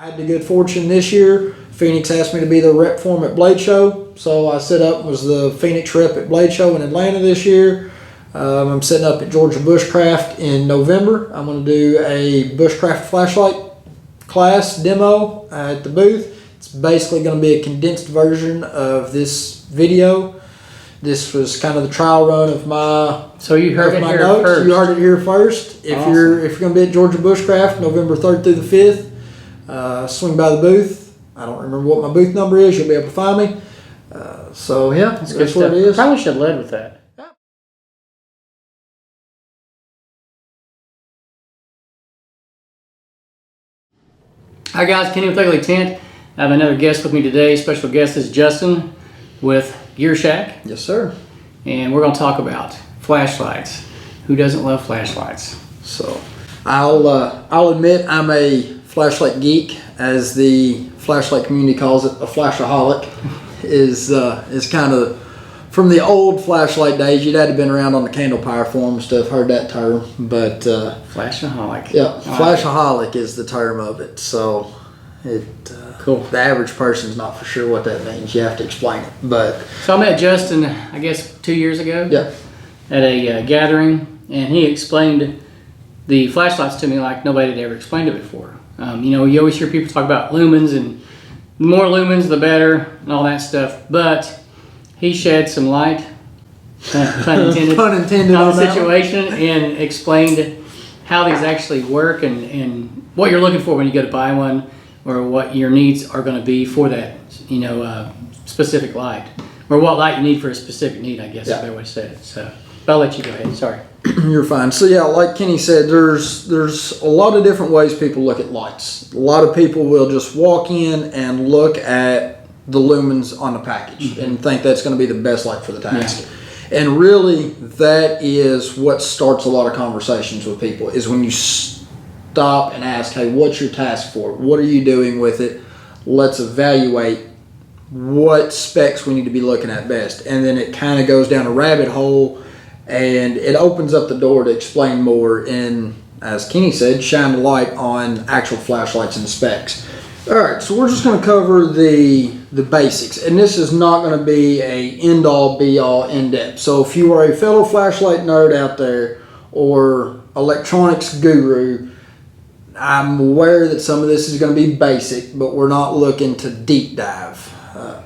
I had the good fortune this year. Phoenix asked me to be the rep for them at Blade Show, so I set up was the Phoenix rep at Blade Show in Atlanta this year. I'm setting up at Georgia Bushcraft in November. I'm going to do a Bushcraft flashlight class demo at the booth. It's basically going to be a condensed version of this video. This was kind of the trial run of my you heard it here notes. first. You heard it here first. If Awesome. you're going to be at Georgia Bushcraft November 3rd through the 5th, swing by the booth. I don't remember what my booth number is. You'll be able to find me. So yeah, that's what it is. Probably should have led with that. Hi guys, Kenny with UglyTent. I have another guest with me today. Special guest is Justin with Gear Shak. Yes, sir. And we're going to talk about flashlights. Who doesn't love flashlights? So I'll admit I'm a flashlight geek, as the flashlight community calls it. A flashaholic is kind of from the old flashlight days. You'd had to have been around on the candle power forums to have heard that term, but flashaholic. Yeah, flashaholic is the term of it. So cool. The average person's not for sure what that means. You have to explain it. But so I met Justin, I guess 2 years ago. Yeah. At a gathering, and he explained the flashlights to me like nobody had ever explained it before. You know, you always hear people talk about lumens, and the more lumens, the better, and all that stuff. But he shed some light, pun intended, Pun intended on on the that situation, and explained how these actually work and what you're looking for when you go to buy one, or what your needs are going to be for that, you know, specific light, or what light you need for a specific need, I guess is a better way to say it. So, but I'll let you go ahead. Sorry. You're fine. So yeah, like Kenny said, there's a lot of different ways people look at lights. A lot of people will just walk in and look at the lumens on the package and think that's going to be the best light for the task. Yeah. And really, that is what starts a lot of conversations with people, is when you stop and ask, hey, what's your task for? What are you doing with it? Let's evaluate what specs we need to be looking at best. And then it kind of goes down a rabbit hole, and it opens up the door to explain more and, as Kenny said, shine the light on actual flashlights and the specs. Alright, so we're just going to cover the basics, and this is not going to be a end-all, be-all, in-depth. So if you are a fellow flashlight nerd out there, or electronics guru, I'm aware that some of this is going to be basic, but we're not looking to deep dive.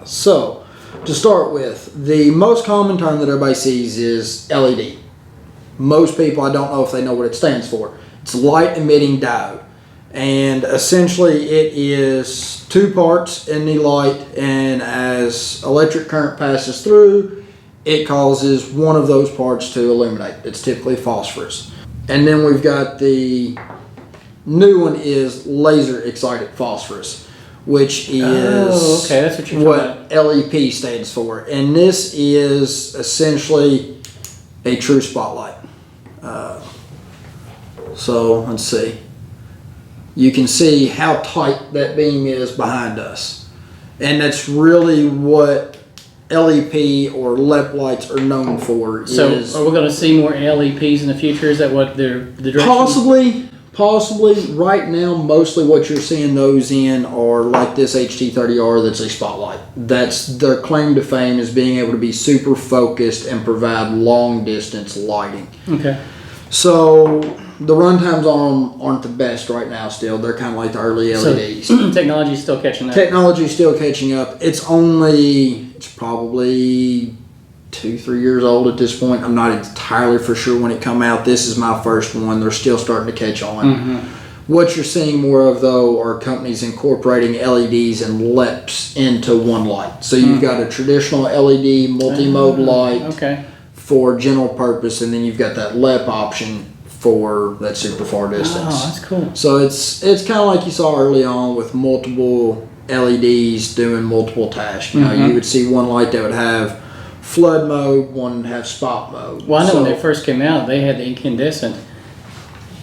So, to start with, the most common term that everybody sees is LED. Most people, I don't know if they know what it stands for. It's light emitting diode. And essentially it is two parts in the light, and as electric current passes through, it causes one of those parts to illuminate. It's typically phosphorus. And then we've got the new one is laser excited phosphorus, which is that's what you're talking about. LEP stands for. And this is essentially a true spotlight. So let's see. You can see how tight that beam is behind us. And that's really what LEP or LEP lights are known for. So are we going to see more LEPs in the future? Is that what the direction? Possibly. Right now, mostly what you're seeing those in are like this HT30R that's a spotlight. That's their claim to fame, is being able to be super focused and provide long distance lighting. Okay. So the run times on them aren't the best right now still. They're kind of like the early LEDs. So, technology's still catching up. Technology's still catching up. It's probably 2-3 years old at this point. I'm not entirely for sure when it come out. This is my first one. They're still starting to catch on. What you're seeing more of, though, are companies incorporating LEDs and LEPs into one light. So you've got a traditional LED multi-mode light for general purpose, and then you've got that LEP option for that super far distance. Oh, that's cool. So it's kind of like you saw early on with multiple LEDs doing multiple tasks. You know, you would see one light that would have flood mode, one would have spot mode. Well, I know when they first came out, they had the incandescent.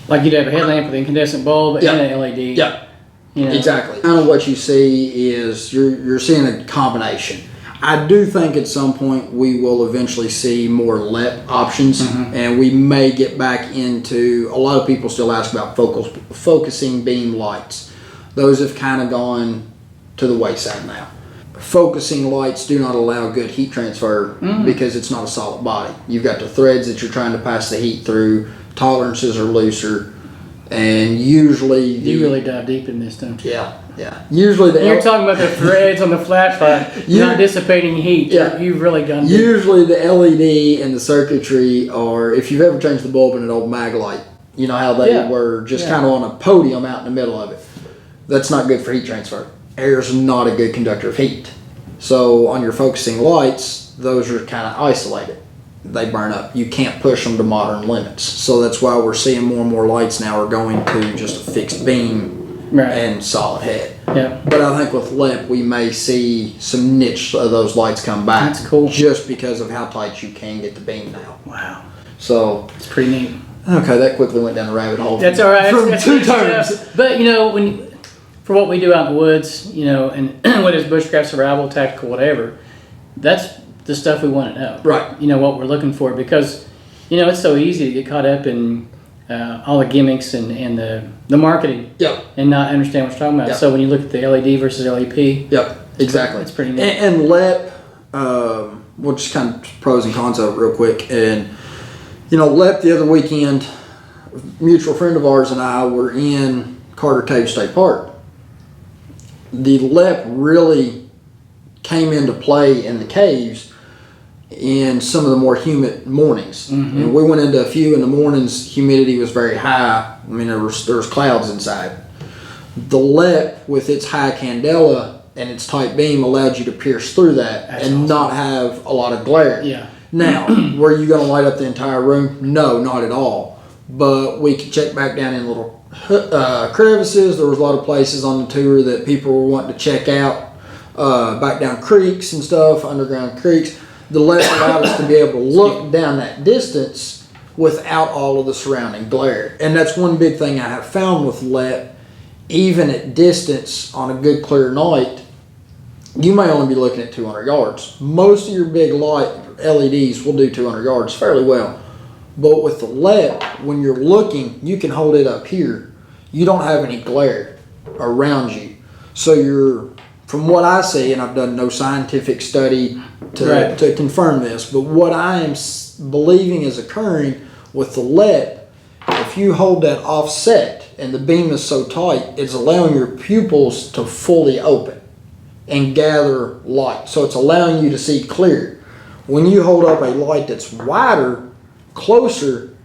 Like you'd have a headlamp with an incandescent bulb and an LED. Yeah, you know. Exactly. Kind of what you see is you're seeing a combination. I do think at some point we will eventually see more LEP options, and we may get back into, a lot of people still ask about focusing beam lights. Those have kind of gone to the wayside now. Focusing lights do not allow good heat transfer because it's not a solid body. You've got the threads that you're trying to pass the heat through. Tolerances are looser, and usually you really dive deep in this, don't you? Yeah. Usually you're talking about the threads on the flashlight not dissipating heat. Yeah, you've really gone deep. Usually the LED and the circuitry are, if you've ever changed the bulb in an old mag light, you know how they were just kind of on a podium out in the middle of it. That's not good for heat transfer. Air's not a good conductor of heat. So on your focusing lights, those are kind of isolated. They burn up. You can't push them to modern limits. So that's why we're seeing more and more lights now are going to just a fixed beam and solid head. Yeah. But I think with LEP, we may see some niche of those lights come back. That's cool. Just because of how tight you can get the beam now. Wow. So it's pretty neat. Okay, that quickly went down the rabbit hole. That's all right. From that's 2 terms. But for what we do out in the woods, and whether it's bushcraft, survival, tactical, whatever, that's the stuff we want to know. Right. What we're looking for, because it's so easy to get caught up in all the gimmicks and the marketing. Yep. And not understand what you're talking about. Yep. So when you look at the LED versus LEP. Yep. Exactly. It's pretty neat. And LEP, we'll just kind of pros and cons of it real quick. And LEP the other weekend, a mutual friend of ours and I were in Carter Cave State Park. The LEP really came into play in the caves in some of the more humid mornings. And we went into a few in the mornings, humidity was very high. I mean, there was clouds inside. The LEP, with its high candela and its tight beam, allowed you to pierce through that and not have a lot of glare. Yeah. Now, were you going to light up the entire room? No, not at all. But we could check back down in little crevices. There was a lot of places on the tour that people were wanting to check out, back down creeks and stuff, underground creeks. The LEP allowed us to be able to look down that distance without all of the surrounding glare. And that's one big thing I have found with LEP. Even at distance on a good clear night, you may only be looking at 200 yards. Most of your big light LEDs will do 200 yards fairly well. But with the LEP, when you're looking, you can hold it up here. You don't have any glare around you. So from what I see, and I've done no scientific study to confirm this, but what I am believing is occurring with the LEP, if you hold that offset and the beam is so tight, it's allowing your pupils to fully open and gather light. So it's allowing you to see clear. When you hold up a light that's wider, closer,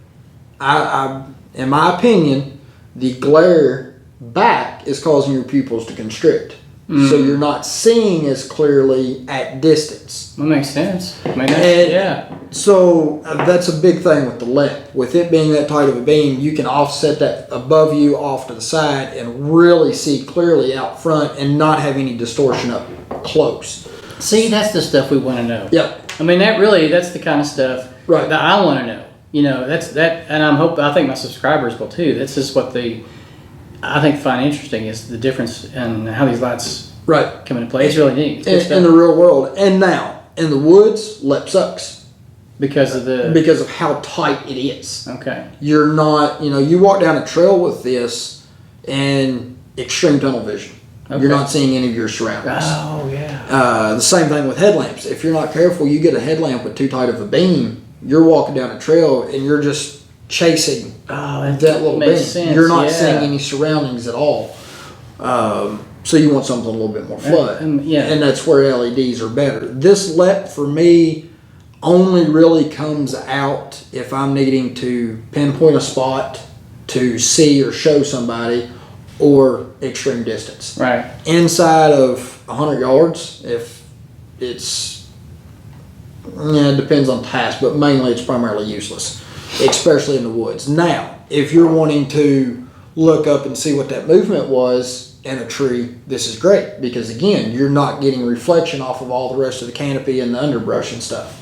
I in my opinion, the glare back is causing your pupils to constrict. So you're not seeing as clearly at distance. That makes sense. So that's a big thing with the LEP. With it being that tight of a beam, you can offset that above you, off to the side, and really see clearly out front and not have any distortion up close. See, that's the stuff we want to know. Yep. I mean, that's the kind of stuff that I want to know. And I think my subscribers will too. That's just what I think find interesting is the difference in how these lights come into play. It's really neat. In the real world. And now, in the woods, LEP sucks. Because of how tight it is. Okay. You're not, you walk down a trail with this and extreme tunnel vision. Okay. You're not seeing any of your surroundings. Oh, yeah. The same thing with headlamps. If you're not careful, you get a headlamp with too tight of a beam, you're walking down a trail and you're just chasing that little beam. Sense. You're not seeing any surroundings at all. So you want something a little bit more flood. And that's where LEDs are better. This LEP for me only really comes out if I'm needing to pinpoint a spot to see or show somebody or extreme distance. Right. Inside of 100 yards, if it's, it depends on task, but mainly it's primarily useless, especially in the woods. Now, if you're wanting to look up and see what that movement was in a tree, this is great because again, you're not getting reflection off of all the rest of the canopy and the underbrush and stuff.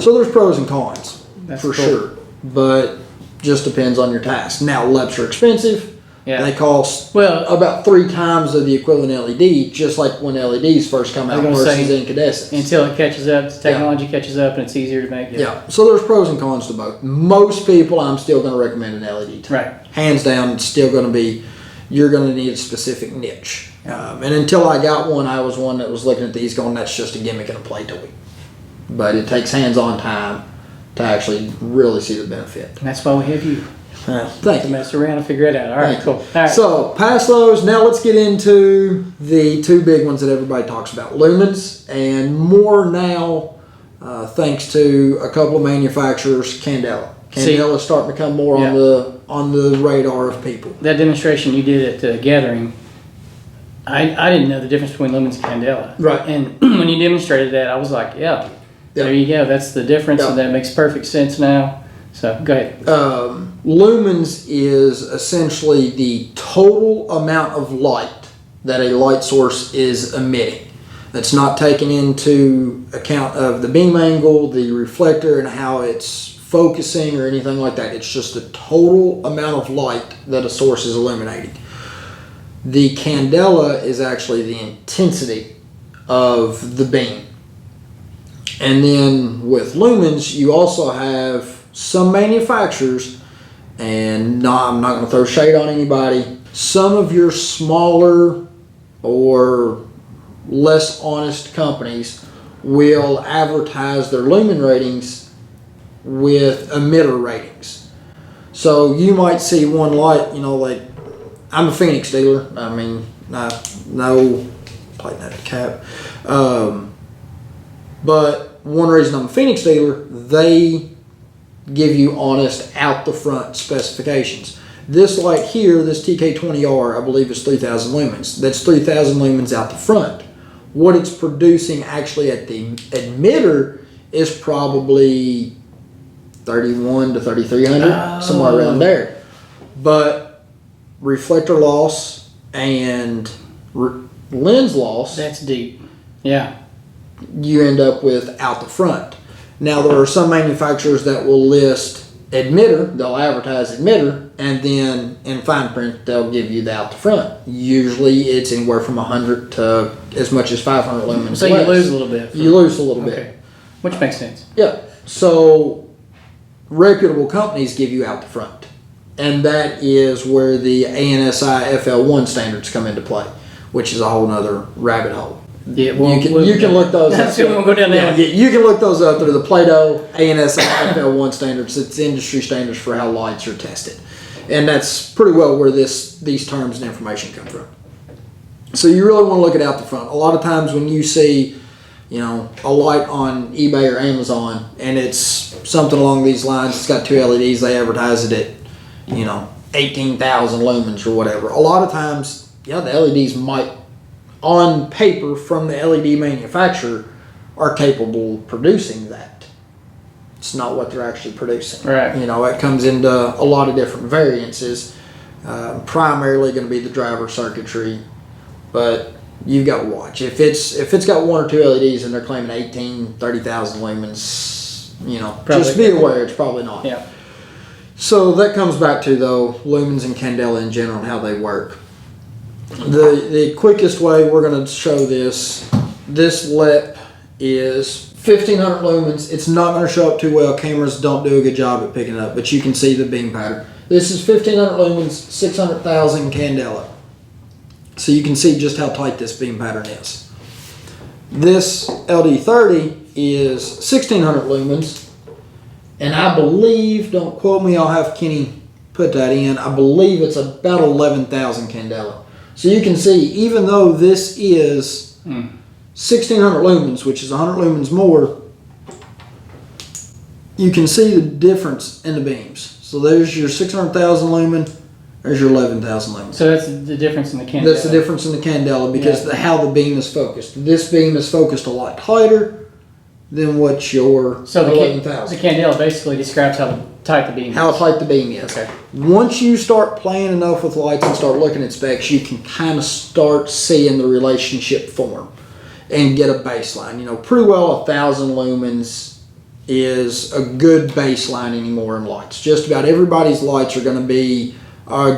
So there's pros and cons. That's for cool. sure, but just depends on your task. Now, LEPs are expensive. Yeah. They cost about 3 times of the equivalent LED, just like when LEDs first come out versus incandescents. Until it catches up, the technology catches up, and it's easier to make. Yeah. So there's pros and cons to both. Most people, I'm still going to recommend an LED. Right. Hands down, it's still going to be you're going to need a specific niche. And until I got one, I was one that was looking at these going, that's just a gimmick and a play toy. But it takes hands-on time to actually really see the benefit. And that's why we have you. Thank to you. mess around and figure it out. All right, cool. All right. So, past those, now let's get into the two big ones that everybody talks about. Lumens, and more now, thanks to a couple of manufacturers, Candela. Candela is starting to become more on the radar of people. That demonstration you did at the gathering, I didn't know the difference between Lumens and Candela. Right. And when you demonstrated that, I was like, there you go. That's the difference, and that makes perfect sense now. So, go ahead. Lumens is essentially the total amount of light that a light source is emitting. That's not taken into account of the beam angle, the reflector, and how it's focusing or anything like that. It's just the total amount of light that a source is illuminating. The Candela is actually the intensity of the beam. And then with Lumens, you also have some manufacturers, and no, I'm not going to throw shade on anybody, some of your smaller or less honest companies will advertise their lumen ratings with emitter ratings. So you might see one light, like I'm a Phoenix dealer. I mean, no plating at the cap. But one reason I'm a Phoenix dealer, they give you honest out the front specifications. This light here, this TK20R, I believe is 3,000 lumens. That's 3,000 lumens out the front. What it's producing actually at the emitter is probably 31 to 3,300, somewhere around there. But reflector loss and lens loss, that's deep. Yeah. You end up with out the front. Now, there are some manufacturers that will list emitter, they'll advertise emitter, and then in fine print, they'll give you the out the front. Usually, it's anywhere from 100 to as much as 500 lumens. So you lose a little bit. You lose a little bit. Which makes sense. Yeah. So, reputable companies give you out the front. And that is where the ANSI FL1 standards come into play, which is a whole nother rabbit hole. Yeah, well, you can look those up. We'll go down there. Yeah, you can look those up. They're the Plato ANSI FL1 standards. It's industry standards for how lights are tested. And that's pretty well where these terms and information come from. So you really want to look at out the front. A lot of times when you see, a light on eBay or Amazon and it's something along these lines, it's got two LEDs, they advertise it at, 18,000 lumens or whatever. A lot of times, the LEDs might, on paper from the LED manufacturer, are capable of producing that. It's not what they're actually producing. Right. It comes into a lot of different variances. Primarily going to be the driver circuitry, but you've got to watch. If it's got one or two LEDs and they're claiming 30,000 lumens, just be aware it's probably not. Yeah. So that comes back to, though, Lumens and Candela in general and how they work. The quickest way we're going to show this LEP is 1,500 lumens. It's not going to show up too well. Cameras don't do a good job at picking it up, but you can see the beam pattern. This is 1,500 lumens, 600,000 Candela. So you can see just how tight this beam pattern is. This LD30 is 1,600 lumens, and I believe, don't quote me, I'll have Kenny put that in, I believe it's about 11,000 Candela. So you can see, even though this is 1,600 lumens, which is 100 lumens more, you can see the difference in the beams. So there's your 600,000 lumen, there's your 11,000 lumens. So that's the difference in the Candela. That's the difference in the Candela because how the beam is focused. This beam is focused a lot tighter than what your 11,000. The Candela basically describes how tight the beam is. How tight the beam is. Okay. Once you start playing enough with lights and start looking at specs, you can kind of start seeing the relationship form and get a baseline. Pretty well 1,000 lumens is a good baseline anymore in lights. Just about everybody's lights are going to be,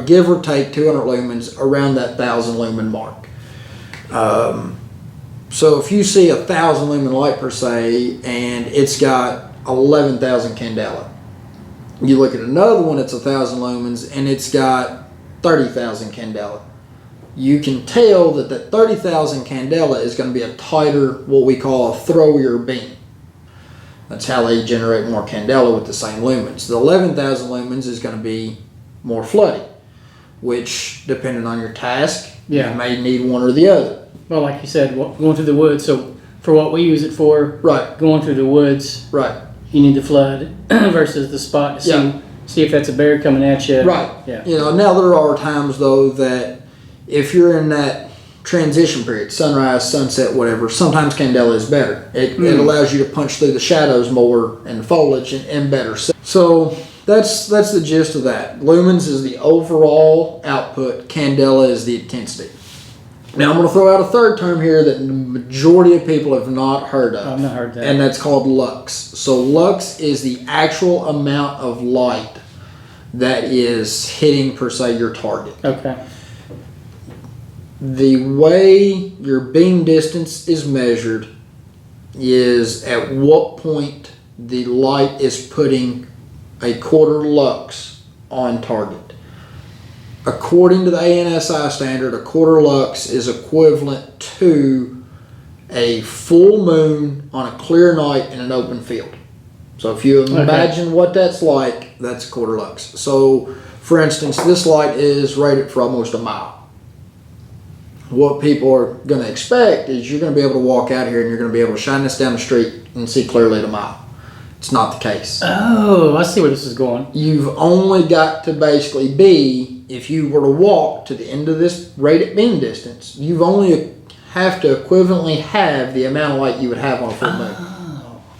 give or take 200 lumens, around that 1,000 lumen mark. So if you see 1,000 lumen light per se, and it's got 11,000 Candela, you look at another one, it's 1,000 lumens, and it's got 30,000 Candela. You can tell that that 30,000 Candela is going to be a tighter, what we call a throwier beam. That's how they generate more Candela with the same lumens. The 11,000 lumens is going to be more floody, which, depending on your task, you may need one or the other. Well, like you said, going through the woods. So for what we use it for, right, going through the woods, right, you need the flood versus the spot to see if that's a bear coming at you. Right. Yeah. You know, now there are times though that if you're in that transition period, sunrise, sunset, whatever, sometimes Candela is better. It allows you to punch through the shadows more and the foliage and better. So that's the gist of that. Lumens is the overall output. Candela is the intensity. Now I'm going to throw out a third term here that the majority of people have not heard of. I've not heard that. And that's called lux. So lux is the actual amount of light that is hitting, per se, your target. Okay. The way your beam distance is measured is at what point the light is putting a quarter lux on target. According to the ANSI standard, a quarter lux is equivalent to a full moon on a clear night in an open field. So if you imagine what that's like, that's a quarter lux. So for instance, this light is rated for almost a mile. What people are going to expect is you're going to be able to walk out here and you're going to be able to shine this down the street and see clearly at a mile. It's not the case. Oh, I see where this is going. You've only got to basically be, if you were to walk to the end of this rated beam distance, you've only have to equivalently have the amount of light you would have on a full moon.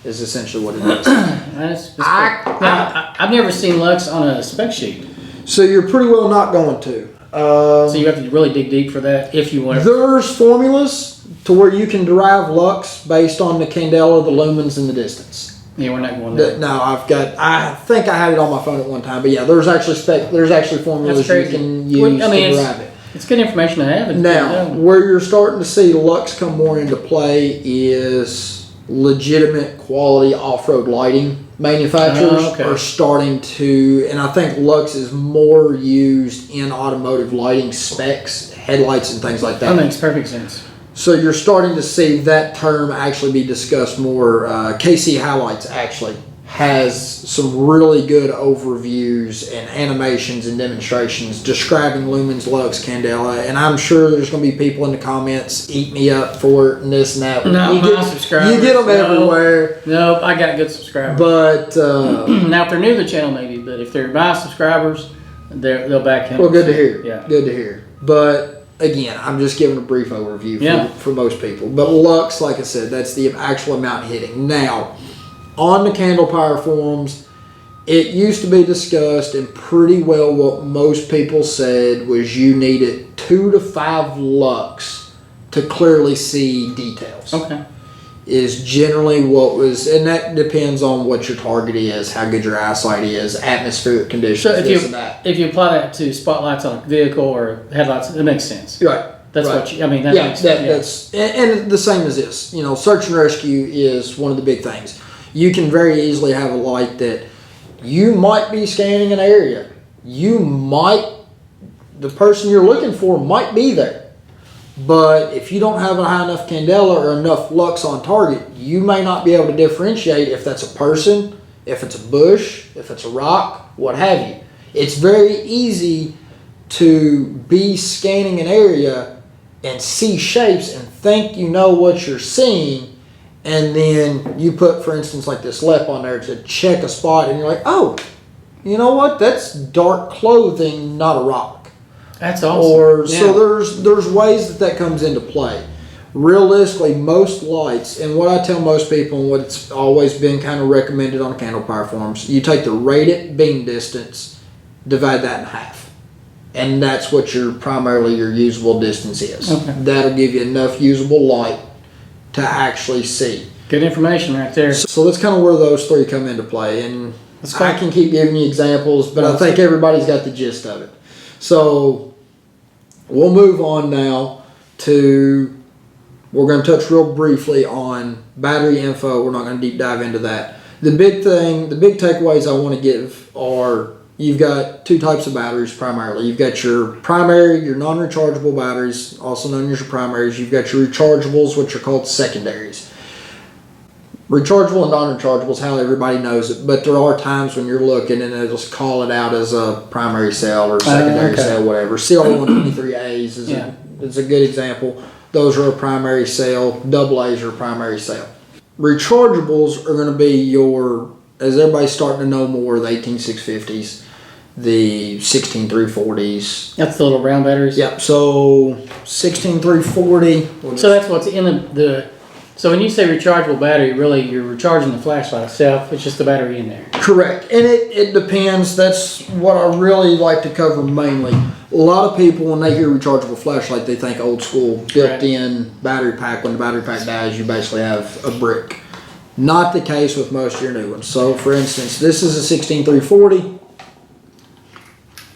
Is essentially what it is. I've never seen lux on a spec sheet. So you're pretty well not going to. So you have to really dig deep for that if you want. There's formulas to where you can derive lux based on the Candela, the lumens, and the distance. Yeah, we're not going there. No, I think I had it on my phone at one time, but yeah, there's actually formulas you can use to derive it. It's good information to have. Now, where you're starting to see lux come more into play is legitimate quality off-road lighting manufacturers are starting to, and I think lux is more used in automotive lighting specs, headlights and things like that. That makes perfect sense. So you're starting to see that term actually be discussed more. KC Highlights actually has some really good overviews and animations and demonstrations describing lumens, lux, Candela, and I'm sure there's going to be people in the comments eat me up for it and this and that. No, my subscribers. You get them everywhere. Nope, I got good subscribers. But now, if they're new to the channel, maybe, but if they're my subscribers, they'll back him. Well, good to hear. Yeah, good to hear. But again, I'm just giving a brief overview for most people. But lux, like I said, that's the actual amount hitting. Now, on the Candle Power forums, it used to be discussed, and pretty well what most people said was you needed 2 to 5 lux to clearly see details. Okay. Is generally what was, and that depends on what your target is, how good your eyesight is, atmospheric conditions, so if you apply that to spotlights on a vehicle or headlights, it makes sense. Right. That's right. what you, I mean. That makes sense. That's and the same as this. You know, search and rescue is one of the big things. You can very easily have a light that you might be scanning an area. The person you're looking for might be there. But if you don't have a high enough Candela or enough lux on target, you may not be able to differentiate if that's a person, if it's a bush, if it's a rock, what have you. It's very easy to be scanning an area and see shapes and think you know what you're seeing, and then you put, for instance, like this LEP on there to check a spot, and you're like, oh, you know what? That's dark clothing, not a rock. That's awesome. So there's ways that comes into play. Realistically, most lights, and what I tell most people, and what's always been kind of recommended on Candle Power forums, you take the rated beam distance, divide that in half. And that's what primarily your usable distance is. Okay. That'll give you enough usable light to actually see. Good information right there. So that's kind of where those three come into play. And I can keep giving you examples, but I think everybody's got the gist of it. So we'll move on now to, we're going to touch real briefly on battery info. We're not going to deep dive into that. The big takeaways I want to give are you've got two types of batteries primarily. You've got your primary, your non-rechargeable batteries, also known as your primaries. You've got your rechargeables, which are called secondaries. Rechargeable and non-rechargeable is how everybody knows it, but there are times when you're looking and it'll just call it out as a primary cell or secondary cell, whatever. CR123As is a good example. Those are a primary cell. AA's are a primary cell. Rechargeables are going to be your, as everybody's starting to know more, the 18650s, the 16340s. That's the little round batteries? Yep, so 16340. So that's what's in the so when you say rechargeable battery, really you're recharging the flashlight itself. It's just the battery in there. Correct. And it depends. That's what I really like to cover mainly. A lot of people, when they hear rechargeable flashlight, they think old school built-in battery pack. When the battery pack dies, you basically have a brick. Not the case with most of your new ones. So for instance, this is a 16340.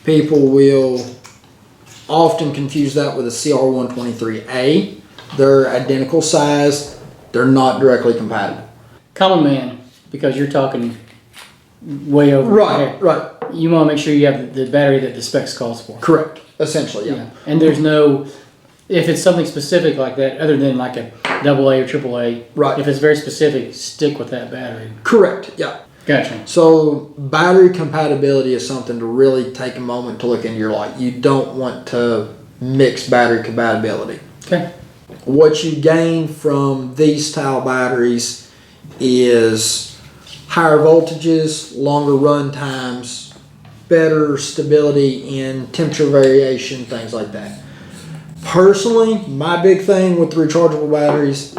People will often confuse that with a CR123A. They're identical size. They're not directly compatible. Common man, because you're talking way over. Right. You want to make sure you have the battery that the specs calls for. Correct. Essentially, yeah. And there's no, if it's something specific like that, other than like a AA or AAA, right. If it's very specific, stick with that battery. Correct, yeah. Gotcha. So battery compatibility is something to really take a moment to look into your light. You don't want to mix battery compatibility. Okay. What you gain from these style batteries is higher voltages, longer run times, better stability in temperature variation, things like that. Personally, my big thing with the rechargeable batteries,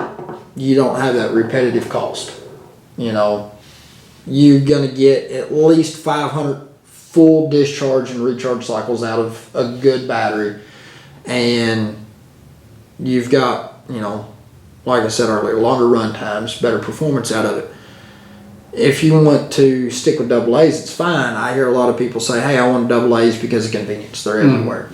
you don't have that repetitive cost. You know, you're going to get at least 500 full discharge and recharge cycles out of a good battery. And you've got, you know, like I said earlier, longer run times, better performance out of it. If you want to stick with AA's, it's fine. I hear a lot of people say, hey, I want AA's because of convenience. They're everywhere.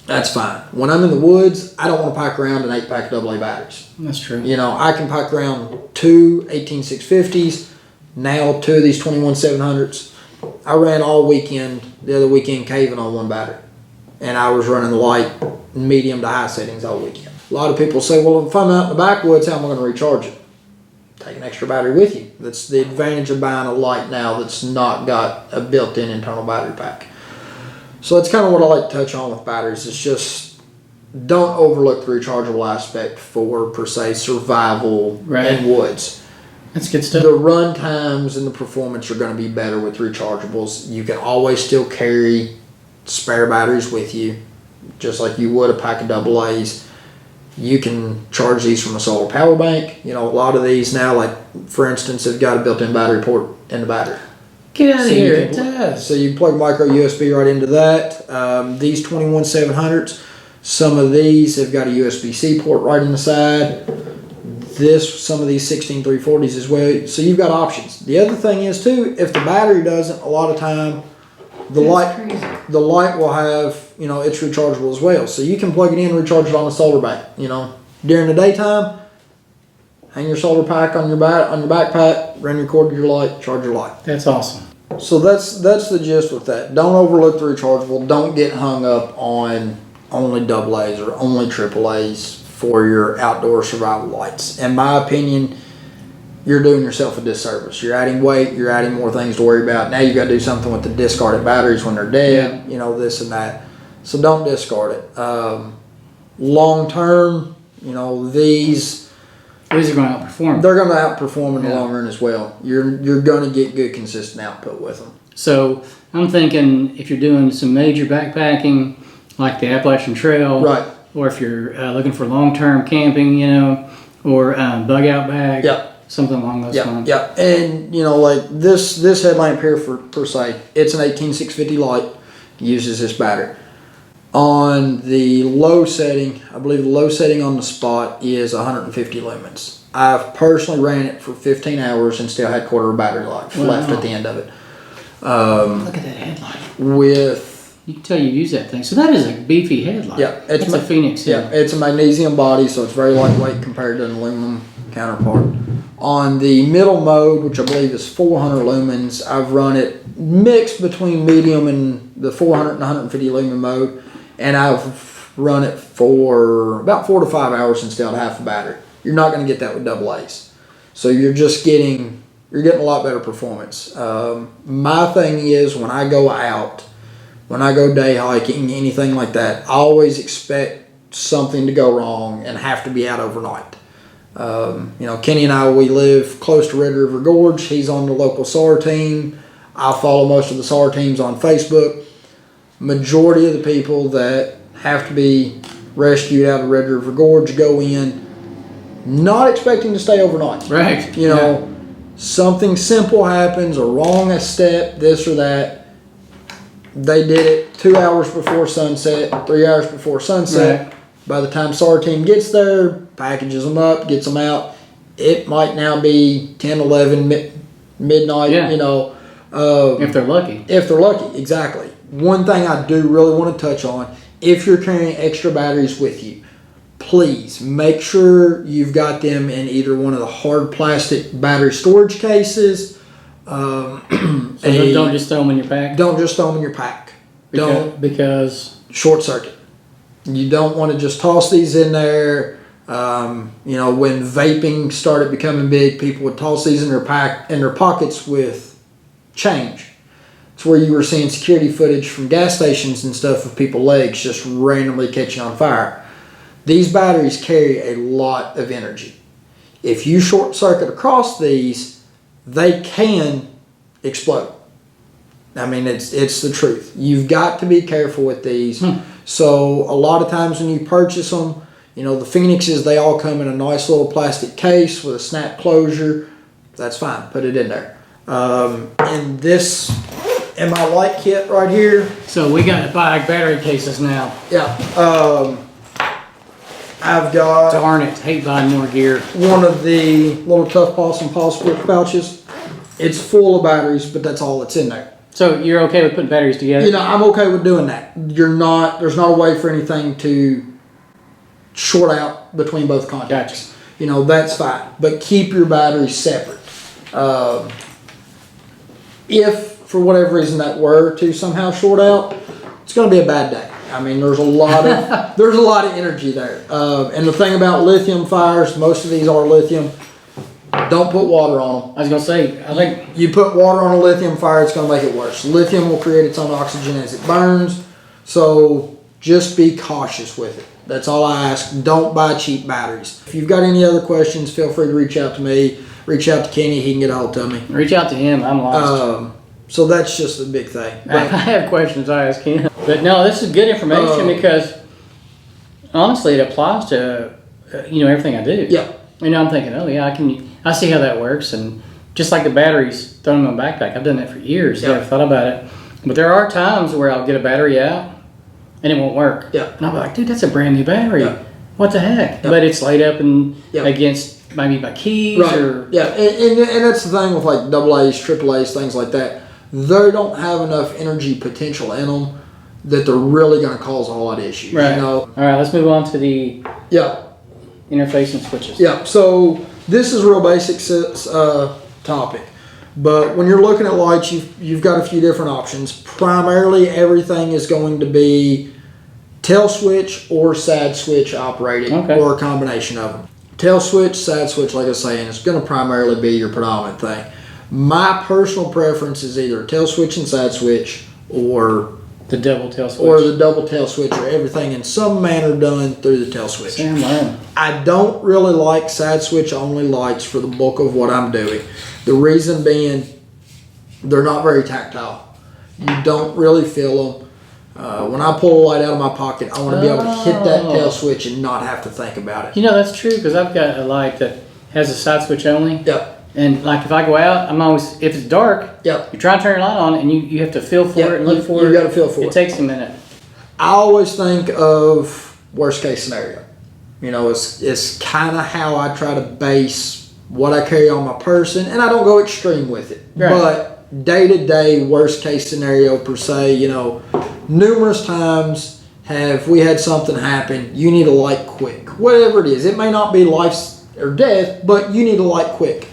That's fine. When I'm in the woods, I don't want to pack around an 8-pack of AA batteries. That's true. You know, I can pack around two 18650s, now two of these 21700s. I ran all weekend, the other weekend, caving on one battery. And I was running the light, medium to high settings all weekend. A lot of people say, well, if I'm out in the backwoods, how am I going to recharge it? Take an extra battery with you. That's the advantage of buying a light now that's not got a built-in internal battery pack. So that's kind of what I like to touch on with batteries. It's just don't overlook the rechargeable aspect for, per se, survival in woods. That's good stuff. The run times and the performance are going to be better with rechargeables. You can always still carry spare batteries with you, just like you would a pack of AA's. You can charge these from a solar power bank. You know, a lot of these now, like for instance, have got a built-in battery port in the battery. Get out of here, it does. So you plug micro USB right into that. These 21700s, some of these have got a USB-C port right in the side. Some of these 16340s as well. So you've got options. The other thing is too, if the battery doesn't, a lot of time, the light will have, you know, it's rechargeable as well. So you can plug it in and recharge it on a solar bank. You know, during the daytime, hang your solar pack on your backpack, run your cord to your light, charge your light. That's awesome. So that's the gist with that. Don't overlook the rechargeable. Don't get hung up on only AA's or only AA's for your outdoor survival lights. In my opinion, you're doing yourself a disservice. You're adding weight, you're adding more things to worry about. Now you've got to do something with the discarded batteries when they're dead, you know, this and that. So don't discard it. Long term, you know, these are going to outperform. They're going to outperform in the long run as well. You're going to get good consistent output with them. So I'm thinking if you're doing some major backpacking, like the Appalachian Trail, right, or if you're looking for long-term camping, you know, or bug out bag, something along those lines. Yeah, and you know, like this headlamp here per se, it's an 18650 light, uses this battery. On the low setting, I believe the low setting on the spot is 150 lumens. I've personally ran it for 15 hours and still had quarter of battery life left at the end of it. Look at that headlight. You can tell you use that thing. So that is a beefy headlight. Yeah, it's a Phoenix. Yeah, it's a magnesium body, so it's very lightweight compared to an aluminum counterpart. On the middle mode, which I believe is 400 lumens, I've run it mixed between medium and the 400 and 150 lumen mode, and I've run it for about 4 to 5 hours instead of half a battery. You're not going to get that with double A's. So you're getting a lot better performance. My thing is when I go out, when I go day hiking, anything like that, I always expect something to go wrong and have to be out overnight. Kenny and I, we live close to Red River Gorge. He's on the local SAR team. I follow most of the SAR teams on Facebook. Majority of the people that have to be rescued out of Red River Gorge go in not expecting to stay overnight. Right. Something simple happens, a wrong step, this or that. They did it 2 hours before sunset, 3 hours before sunset. Right. By the time SAR team gets there, packages them up, gets them out, it might now be 10, 11, midnight, if they're lucky. If they're lucky, exactly. One thing I do really want to touch on, if you're carrying extra batteries with you, please make sure you've got them in either one of the hard plastic battery storage cases. So don't just throw them in your pack? Don't just throw them in your pack. Because short circuit. You don't want to just toss these in there. When vaping started becoming big, people would toss these in their pockets with change. It's where you were seeing security footage from gas stations and stuff of people's legs just randomly catching on fire. These batteries carry a lot of energy. If you short circuit across these, they can explode. I mean, it's the truth. You've got to be careful with these. So a lot of times when you purchase them, the Phoenixes, they all come in a nice little plastic case with a snap closure. That's fine. Put it in there. And this, in my light kit right here. So we got to buy battery cases now. Yeah. I've got... Darn it. Hate buying more gear. One of the little Tough Possum split pouches. It's full of batteries, but that's all that's in there. So you're okay with putting batteries together? I'm okay with doing that. There's not a way for anything to short out between both contacts. Gotcha. That's fine. But keep your batteries separate. If, for whatever reason, that were to somehow short out, it's going to be a bad day. I mean, there's a lot of energy there. And the thing about lithium fires, most of these are lithium. Don't put water on them. I was going to say, I think... You put water on a lithium fire, it's going to make it worse. Lithium will create its own oxygen as it burns. So just be cautious with it. That's all I ask. Don't buy cheap batteries. If you've got any other questions, feel free to reach out to me. Reach out to Kenny. He can get a hold of me. Reach out to him. I'm lost. So that's just a big thing. But I have questions I ask him. But no, this is good information because honestly, it applies to everything I do. Yeah. I'm thinking, oh yeah, I see how that works, and just like the batteries thrown in my backpack, I've done that for years. Yeah. I've thought about it, but there are times where I'll get a battery out and it won't work. Yeah. And I'll be like, dude, that's a brand new battery. Yeah. What the heck? Yeah. But it's laid up and Yeah. against maybe my keys or Yeah, and that's the thing with like AA's, AAA's, things like that. They don't have enough energy potential in them that they're really going to cause a whole lot of issues. right. All right, let's move on to the interface and switches. Yeah. So this is a real basic topic, but when you're looking at lights, you've got a few different options. Primarily, everything is going to be tail switch or side switch operated, or a combination of them. Tail switch, side switch, like I was saying, it's going to primarily be your predominant thing. My personal preference is either tail switch and side switch, or the double tail switch, or the double tail switch, or everything in some manner done through the tail switch. I don't really like side switch only lights for the bulk of what I'm doing. The reason being, they're not very tactile. You don't really feel them. When I pull a light out of my pocket, I want to be able to hit that tail switch and not have to think about it. That's true, because I've got a light that has a side switch only. Yep. And like if I go out, I'm always, if it's dark, yep, you try to turn your light on and you have to feel for it and look for it. You got to feel for it. It takes a minute. I always think of worst case scenario. It's kind of how I try to base what I carry on my person, and I don't go extreme with it. Right. But day to day, worst case scenario per se, numerous times have we had something happen. You need a light quick, whatever it is. It may not be life or death, but you need a light quick.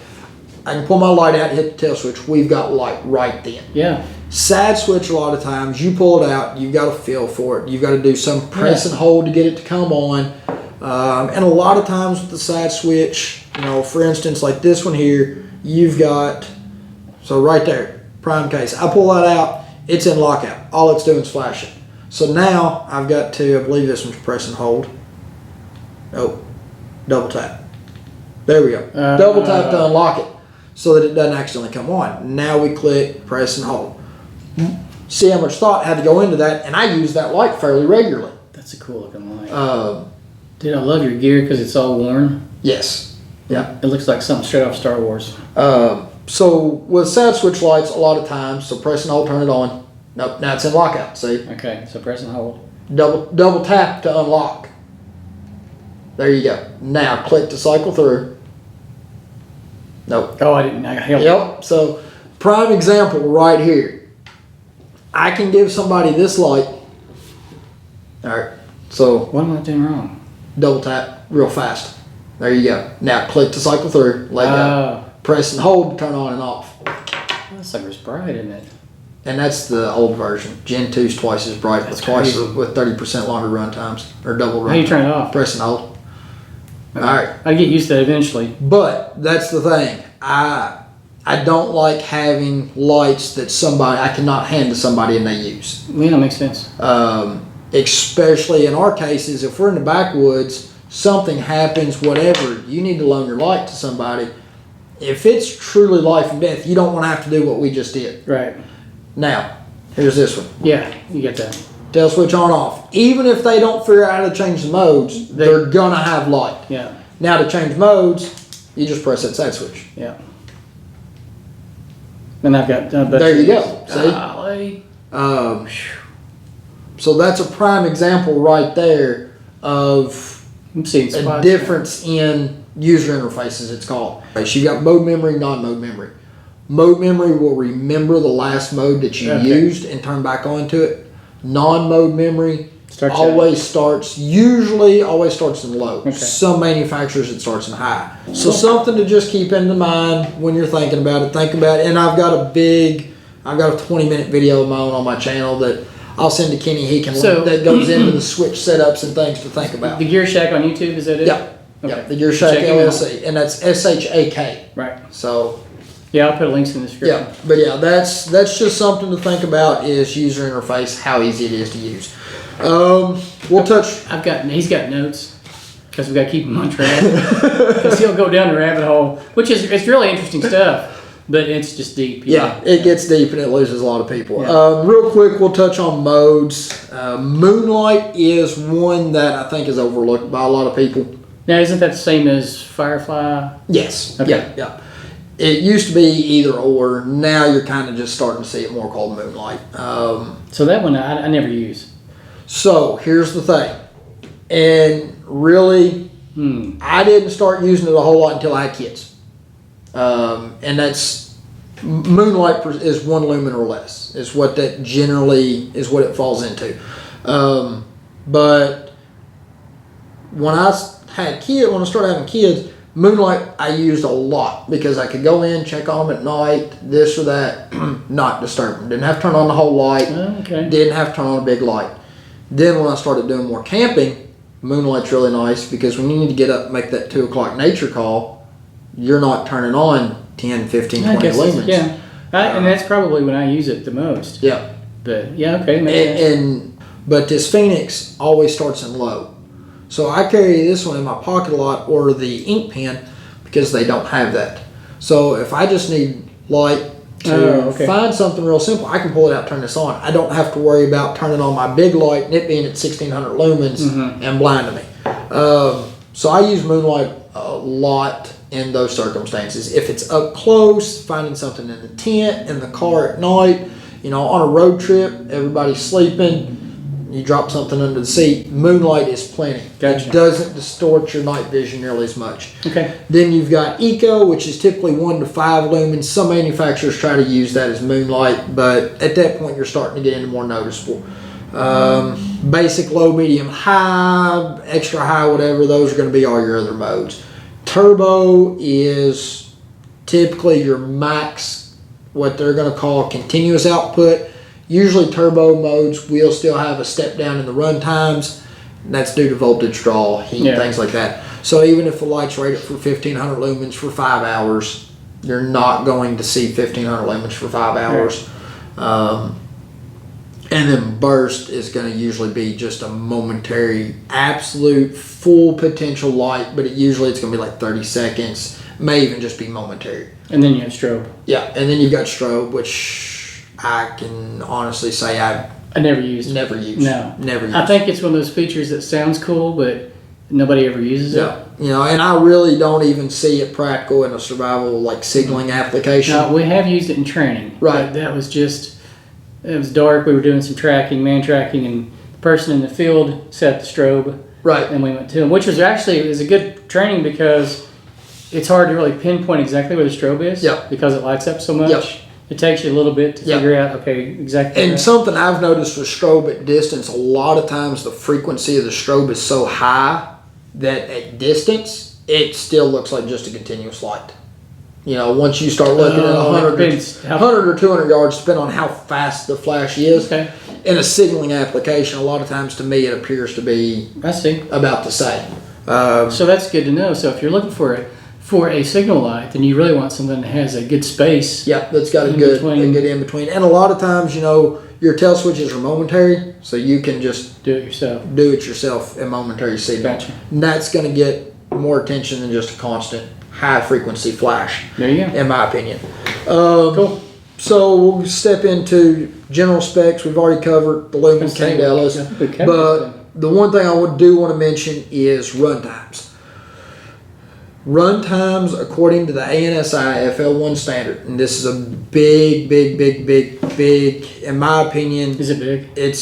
I can pull my light out, hit the tail switch. We've got light right then. Yeah. Side switch, a lot of times, you pull it out, you've got to feel for it. You've got to do some press and hold to get it to come on. And a lot of times with the side switch, you know, for instance, like this one here, you've got, so right there, prime case. I pull that out, it's in lockout. All it's doing is flashing. So now I've got to, I believe this one's press and hold. Oh, double tap. There we go. Double tap to unlock it so that it doesn't accidentally come on. Now we click, press and hold. See how much thought had to go into that, and I use that light fairly regularly. That's a cool looking light. Dude, I love your gear because it's all worn. Yes. Yeah. It looks like something straight off Star Wars. So with side switch lights, a lot of times, so press and hold, turn it on. Nope, now it's in lockout, see? Okay, so press and hold. Double tap to unlock. There you go. Now click to cycle through. Nope. Oh, I didn't. I held Yep. So prime example right here. I can give somebody this light. All right. So What am I doing wrong? double tap real fast. There you go. Now click to cycle through. Let go. Press and hold to turn on and off. That sucker's bright, isn't it? And that's the old version. Gen 2's twice as bright with twice with 30% longer run times or double run. How do you turn it off? Press and hold. All right. I get used to that eventually. But that's the thing. I don't like having lights that I cannot hand to somebody and they use. Yeah, that makes sense. Especially in our cases, if we're in the backwoods, something happens, whatever, you need to loan your light to somebody. If it's truly life and death, you don't want to have to do what we just did. Right. Now, here's this one. Yeah, you get that. Tail switch on off. Even if they don't figure out how to change the modes, they're gonna have light. Yeah. Now to change modes, you just press that side switch. Yeah. And I've got. There you go. See? Golly. So that's a prime example right there of I'm seeing a spots difference in user interfaces. It's called. You got mode memory, non-mode memory. Mode memory will remember the last mode that you used and turn back onto it. Non-mode memory usually always starts in low. Okay. Some manufacturers it starts in high. So something to just keep in mind when you're thinking about it. Think about it. And I've got a 20-minute video of my own on my channel that I'll send to Kenny. He can that goes into the switch setups and things to think about. The Gear Shak on YouTube, is that it? Yeah. Okay. Yeah. The Gear Shak LLC, and that's SHAK. Right. So. Yeah, I'll put links in the description. Yeah, but yeah, that's just something to think about is user interface, how easy it is to use. We'll touch. He's got notes because we got to keep him on track because he'll go down the rabbit hole, which it's really interesting stuff, but it's just deep. Yeah, it gets deep and it loses a lot of people. Yeah. Real quick, we'll touch on modes. Moonlight is one that I think is overlooked by a lot of people. Now, isn't that the same as Firefly? Yes. Okay. Yeah. It used to be either or. Now you're kind of just starting to see it more called Moonlight. So that one I never use. So here's the thing, and really, I didn't start using it a whole lot until I had kids. And that's Moonlight is 1 lumen or less is what that generally is what it falls into. But when I started having kids, Moonlight I used a lot because I could go in, check on them at night, this or that, not disturb them. Didn't have to turn on the whole light. Okay. Didn't have to turn on a big light. Then when I started doing more camping, Moonlight's really nice because when you need to get up and make that 2 o'clock nature call, you're not turning on 10, 15, 20 lumens. Yeah. And that's probably when I use it the most. Yeah. But yeah, okay. Makes sense. But this Phoenix always starts in low. So I carry this one in my pocket a lot, or the ink pen, because they don't have that. So if I just need light to find something real simple, I can pull it out, turn this on. I don't have to worry about turning on my big light and it being at 1600 lumens and blinding me. So I use Moonlight a lot in those circumstances. If it's up close, finding something in the tent, in the car at night, on a road trip, everybody's sleeping, you drop something under the seat, Moonlight is plenty. Gotcha. It doesn't distort your night vision nearly as much. Okay. Then you've got Eco, which is typically 1 to 5 lumens. Some manufacturers try to use that as Moonlight, but at that point you're starting to get into more noticeable. Basic, low, medium, high, extra high, whatever, those are going to be all your other modes. turbo is typically your max, what they're going to call continuous output. Usually turbo modes will still have a step down in the run times. And that's due to voltage draw, heat, things like that. So even if the light's rated for 1500 lumens for 5 hours, you're not going to see 1500 lumens for 5 hours. And then burst is going to usually be just a momentary, absolute full potential light, but usually it's going to be like 30 seconds, may even just be momentary. And then you have strobe. Yeah, and then you've got strobe, which I can honestly say I never used. Never used. No. Never used. I think it's one of those features that sounds cool, but nobody ever uses it. You know, and I really don't even see it practical in a survival like signaling application. No, we have used it in training. Right. But that was just, it was dark. We were doing some tracking, man tracking, and the person in the field set the strobe. Right. And we went to him, which was actually, it was a good training because it's hard to really pinpoint exactly where the strobe is. Yep. Because it lights up so much. Yep. It takes you a little bit to figure out, okay, exactly. And something I've noticed with strobe at distance, a lot of times the frequency of the strobe is so high that at distance, it still looks like just a continuous light. You know, once you start looking at 100 or 200 yards, depending on how fast the flash is. Okay. In a signaling application, a lot of times to me it appears to be about the same. So that's good to know. So if you're looking for a signal light, then you really want something that has a good space. Yeah, that's got a good in between. And a lot of times, you know, your tail switches are momentary, so you can just do it yourself in momentary signal. Gotcha. And that's going to get more attention than just a constant high frequency flash. There you go. In my opinion. Cool. So we'll step into general specs. We've already covered the Lumens, Candelas, but the one thing I do want to mention is run times. Run times according to the ANSI FL1 standard, and this is a big, in my opinion. Is it big? It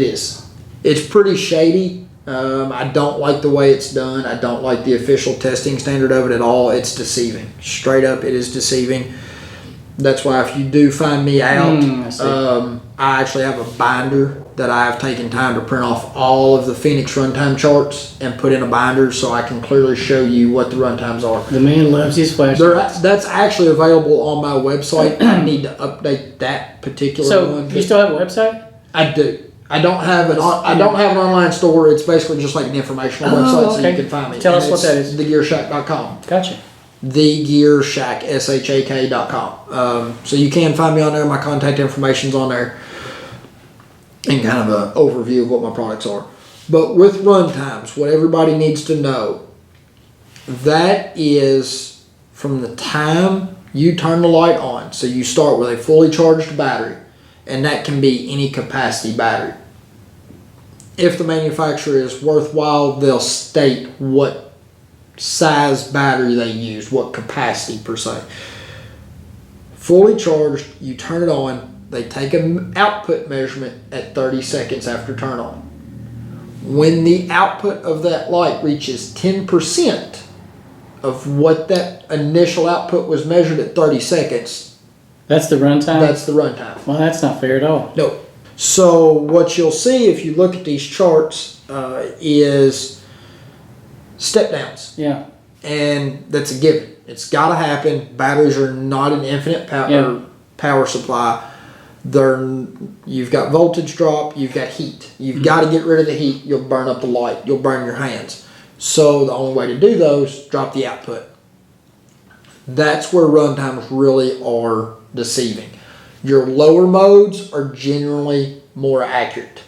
is. It's pretty shady. I don't like the way it's done. I don't like the official testing standard of it at all. It's deceiving. Straight up, it is deceiving. That's why if you do find me out, I actually have a binder that I have taken time to print off all of the Phoenix runtime charts and put in a binder so I can clearly show you what the runtimes are. The man loves his flashlights. That's actually available on my website. I need to update that particular one. So you still have a website? I do. I don't have an online store. It's basically just like an informational website, so you can find me. Tell us what that is. TheGearShak.com. Gotcha. TheGearShak, SHAK.com. So you can find me on there. My contact information's on there. And kind of an overview of what my products are. But with run times, what everybody needs to know, that is from the time you turn the light on. So you start with a fully charged battery, and that can be any capacity battery. If the manufacturer is worthwhile, they'll state what size battery they use, what capacity per se. Fully charged, you turn it on. They take an output measurement at 30 seconds after turn on. When the output of that light reaches 10% of what that initial output was measured at 30 seconds. That's the runtime? That's the runtime. Well, that's not fair at all. No. So what you'll see if you look at these charts is step downs. Yeah. And that's a given. It's got to happen. Batteries are not an infinite power supply. You've got voltage drop, you've got heat. You've got to get rid of the heat. You'll burn up the light. You'll burn your hands. So the only way to do those, drop the output. That's where runtimes really are deceiving. Your lower modes are generally more accurate.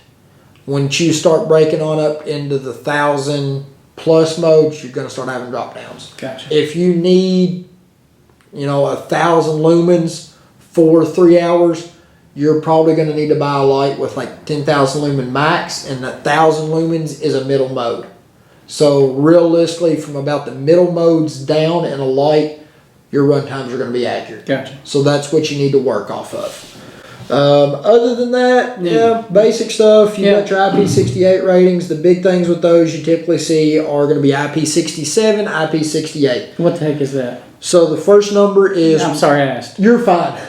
Once you start breaking on up into the 1,000 plus modes, you're going to start having drop downs. Gotcha. If you need, 1,000 lumens for 3 hours, you're probably going to need to buy a light with like 10,000 lumen max, and 1,000 lumens is a middle mode. So realistically, from about the middle modes down in a light, your run times are going to be accurate. Gotcha. So that's what you need to work off of. Other than that, basic stuff. You got your IP68 ratings. The big things with those you typically see are going to be IP67, IP68. What the heck is that? So the first number is... I'm sorry I asked. You're fine.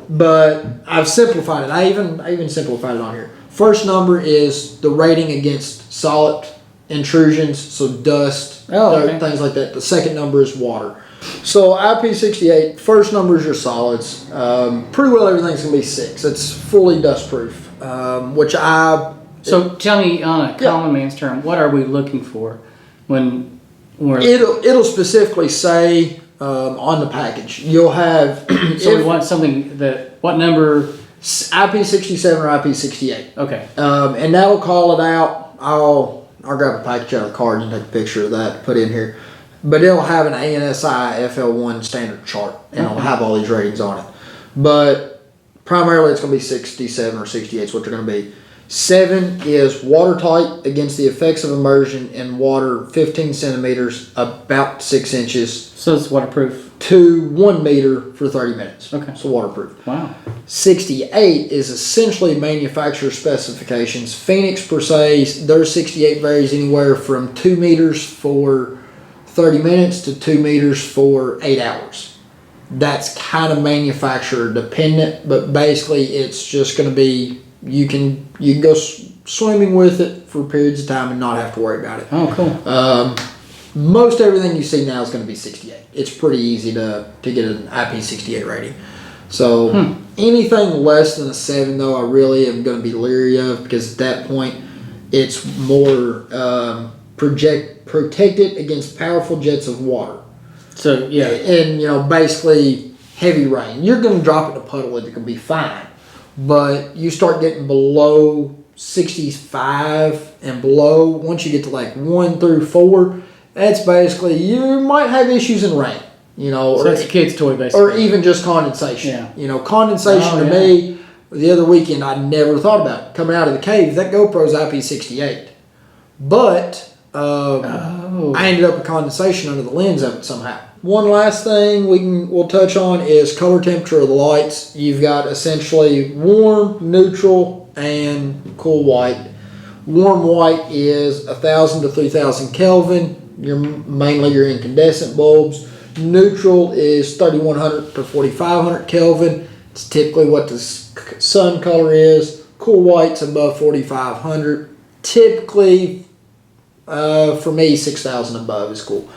But I've simplified it. I even simplified it on here. First number is the rating against solid intrusions, so dust, things like that. The second number is water. So IP68, first number is your solids. Pretty well everything's gonna be 6. It's fully dust proof, So tell me on a common man's term, what are we looking for when we're... It'll specifically say on the package. You'll have... So we want something that... What number? IP67 or IP68. Okay. And that'll call it out. I'll grab a package out of the card and take a picture of that to put in here. But it'll have an ANSI FL1 standard chart, and it'll have all these ratings on it. But primarily it's going to be 67 or 68 is what they're going to be. 7 is watertight against the effects of immersion in water 15 centimeters, about 6 inches. So it's waterproof. To 1 meter for 30 minutes. Okay. So waterproof. Wow. 68 is essentially manufacturer specifications. Phoenix per se, their 68 varies anywhere from 2 meters for 30 minutes to 2 meters for 8 hours. That's kind of manufacturer dependent, but basically it's just going to be, you can go swimming with it for periods of time and not have to worry about it. Oh, cool. Most everything you see now is going to be 68. It's pretty easy to get an IP68 rating. So anything less than a 7, though, I really am going to be leery of, because at that point it's more protected against powerful jets of water. So yeah, and basically heavy rain. You're going to drop it in a puddle and it can be fine, but you start getting below 65 and below. Once you get to like 1 through 4. That's basically, you might have issues in rain, So or that's a kid's toy, basically. or even just condensation. Yeah. Condensation to me, the other weekend I never thought about it. Coming out of the cave, that GoPro's IP68, but I ended up with condensation under the lens of it somehow. One last thing we'll touch on is color temperature of the lights. You've got essentially warm, neutral, and cool white. Warm white is 1,000 to 3,000 Kelvin. Mainly your incandescent bulbs. Neutral is 3,100 to 4,500 Kelvin. It's typically what the sun color is. Cool white's above 4,500. Typically, for me, 6,000 above is cool.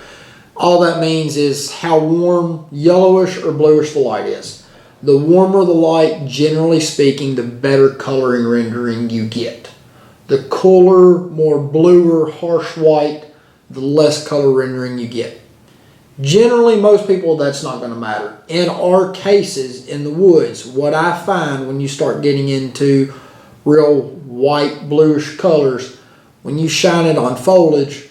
All that means is how warm, yellowish or bluish the light is. The warmer the light, generally speaking, the better coloring rendering you get. The cooler, more bluer, harsh white, the less color rendering you get. Generally, most people, that's not going to matter. In our cases, in the woods, what I find when you start getting into real white, bluish colors, when you shine it on foliage,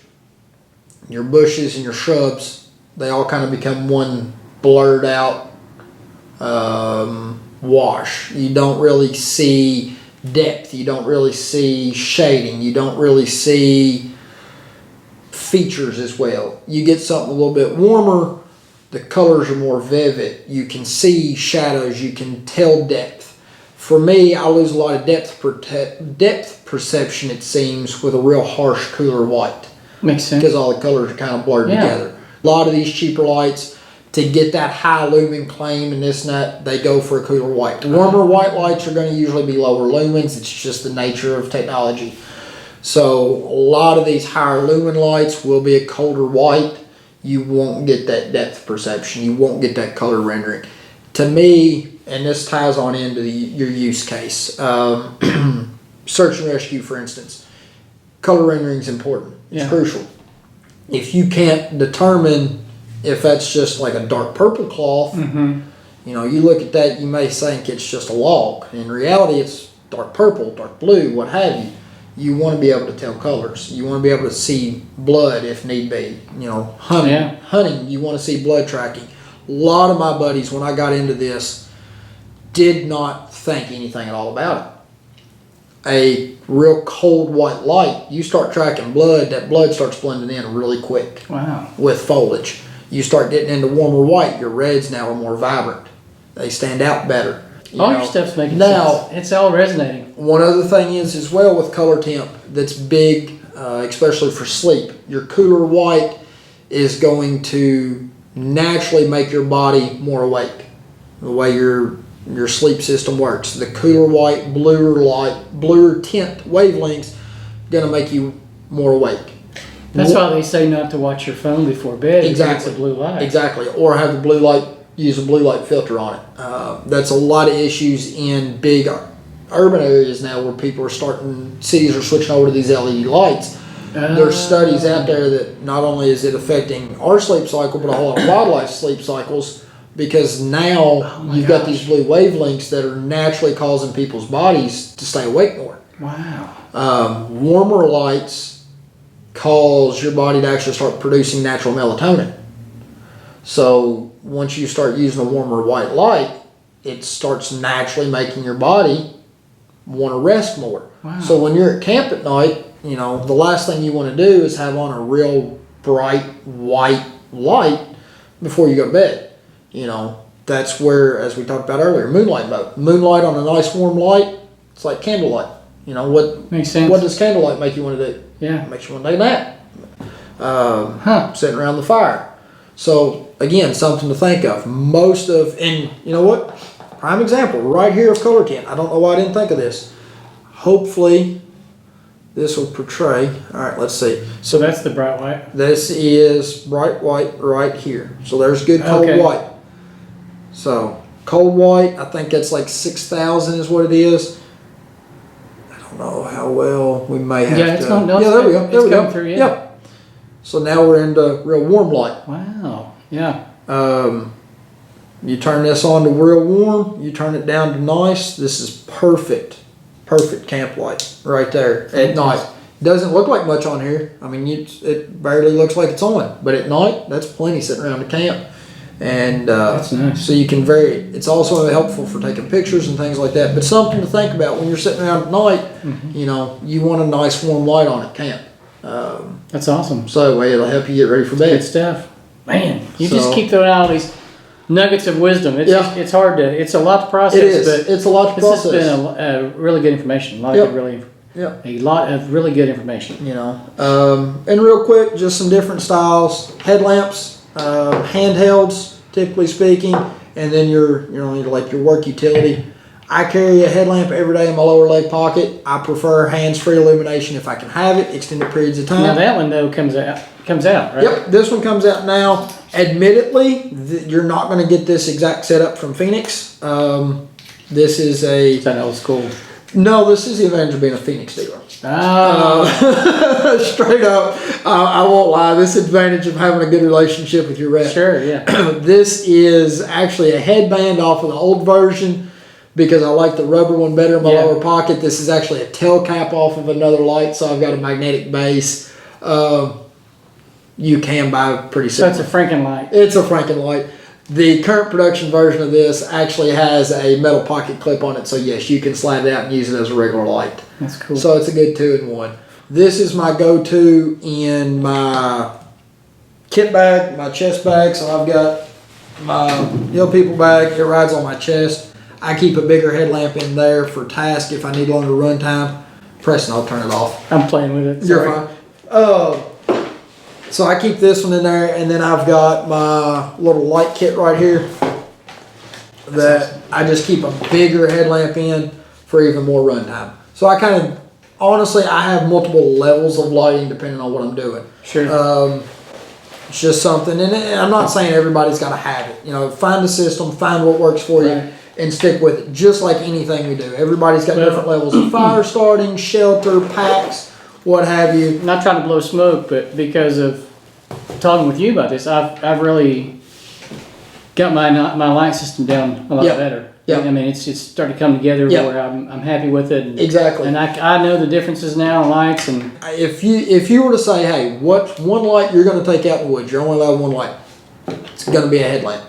your bushes and your shrubs, they all kind of become one blurred out wash. You don't really see depth. You don't really see shading. You don't really see features as well. You get something a little bit warmer, the colors are more vivid. You can see shadows. You can tell depth. For me, I lose a lot of depth perception, it seems, with a real harsh, cooler white. Makes sense. Because all the colors are kind of blurred together. A lot of these cheaper lights, to get that high lumen claim and this and that, they go for a cooler white. Warmer white lights are going to usually be lower lumens. It's just the nature of technology. So a lot of these higher lumen lights will be a colder white. You won't get that depth perception. You won't get that color rendering. To me, and this ties on into your use case, search and rescue, for instance, color rendering is important. It's crucial. If you can't determine if that's just like a dark purple cloth, you look at that, you may think it's just a log. In reality, it's dark purple, dark blue, what have you. You want to be able to tell colors. You want to be able to see blood if need be. Hunting, you want to see blood tracking. A lot of my buddies, when I got into this, did not think anything at all about it. A real cold white light, you start tracking blood, that blood starts blending in really quick. Wow. With foliage. You start getting into warmer white, your reds now are more vibrant. They stand out better. Your stuff's making sense. It's all resonating. One other thing is as well with color temp that's big, especially for sleep. Your cooler white is going to naturally make your body more awake. The way your sleep system works. The cooler white, bluer tint wavelengths going to make you more awake. That's why they say not to watch your phone before bed. Exactly. It's a blue light. Exactly. Or have the blue light, use a blue light filter on it. That's a lot of issues in big urban areas now where cities are switching over to these LED lights. There's studies out there that not only is it affecting our sleep cycle, but a whole lot of wildlife sleep cycles, because now you've got these blue wavelengths that are naturally causing people's bodies to stay awake more. Wow. Warmer lights cause your body to actually start producing natural melatonin. So once you start using a warmer white light, it starts naturally making your body want to rest more. Wow. So when you're at camp at night, the last thing you want to do is have on a real bright white light before you go to bed. That's where, as we talked about earlier, moonlight mode. Moonlight on a nice warm light, it's like candlelight. What makes sense. What does candlelight make you want to do? Yeah. It makes you want to take a nap. Sitting around the fire. So again, something to think of. And you know what? Prime example right here of color tint. I don't know why I didn't think of this. Hopefully this will portray. All right, let's see. So that's the bright white. This is bright white right here. So there's good cold white. So cold white, I think that's like 6,000 is what it is. I don't know how well we may have it's going. No, there we go. There we go. Through, yeah. Yep. So now we're into real warm light. Wow. Yeah. You turn this on to real warm. You turn it down to nice. This is perfect camp light right there at night. Doesn't look like much on here. I mean, it barely looks like it's on. But at night, that's plenty sitting around the camp. And that's nice. So you can vary it. It's also helpful for taking pictures and things like that. But something to think about when you're sitting around at night. You want a nice warm light on at camp. That's awesome. So that way it'll help you get ready for bed. Good stuff. Man, you just keep throwing out all these nuggets of wisdom. It's hard to. It's a lot to process. It is. But it's a lot to process. This has been a really good information. A lot of really good information. And real quick, just some different styles. Headlamps, handhelds, typically speaking, and then your work utility. I carry a headlamp every day in my lower leg pocket. I prefer hands-free illumination if I can have it, extended periods of time. Now that one though comes out, right? Yep, this one comes out now. Admittedly, you're not going to get this exact setup from Phoenix. This is Is that old school? No, this is the advantage of being a Phoenix dealer. Oh. Straight up, I won't lie. This advantage of having a good relationship with your rep. Sure, yeah. This is actually a headband off of the old version because I like the rubber one better in my lower pocket. This is actually a tail cap off of another light, so I've got a magnetic base. You can buy pretty similar. So it's a Franken light. It's a Franken light. The current production version of this actually has a metal pocket clip on it, so yes, you can slide it out and use it as a regular light. That's cool. So it's a good 2-in-1. This is my go-to in my kit bag, my chest bag. So I've got my people bag. It rides on my chest. I keep a bigger headlamp in there for task if I need longer run time. Preston, I'll turn it off. I'm playing with it. You're fine. So I keep this one in there, and then I've got my little light kit right here that I just keep a bigger headlamp in for even more run time. So I honestly, I have multiple levels of lighting depending on what I'm doing. Sure. It's just something, and I'm not saying everybody's got to have it. Find a system, find what works for you, and stick with it. Just like anything we do, everybody's got different levels of fire starting, shelter, packs, what have you. Not trying to blow smoke, but because of talking with you about this, I've really got my light system down a lot better. Yeah. I mean, it's started to come together where I'm happy with it. And, exactly. And I know the differences now in lights. And if you were to say, hey, what one light you're going to take out in the woods? You're only allowed one light. It's going to be a headlamp.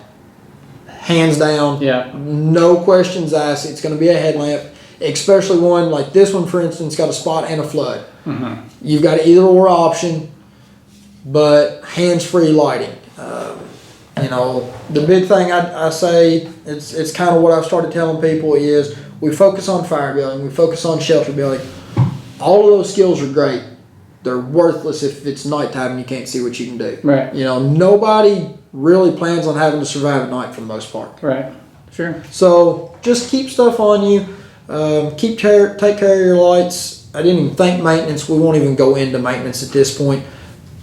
Hands down. Yeah. No questions asked. It's going to be a headlamp, especially one like this one, for instance, got a spot and a flood. Mm-hmm. You've got an either or option, but hands-free lighting. The big thing I say, it's kind of what I've started telling people is we focus on fire building, we focus on shelter building. All of those skills are great. They're worthless if it's nighttime and you can't see what you can do. Right. Nobody really plans on having to survive at night for the most part. Right. Sure. So just keep stuff on you. Take care of your lights. I didn't even think maintenance. We won't even go into maintenance at this point.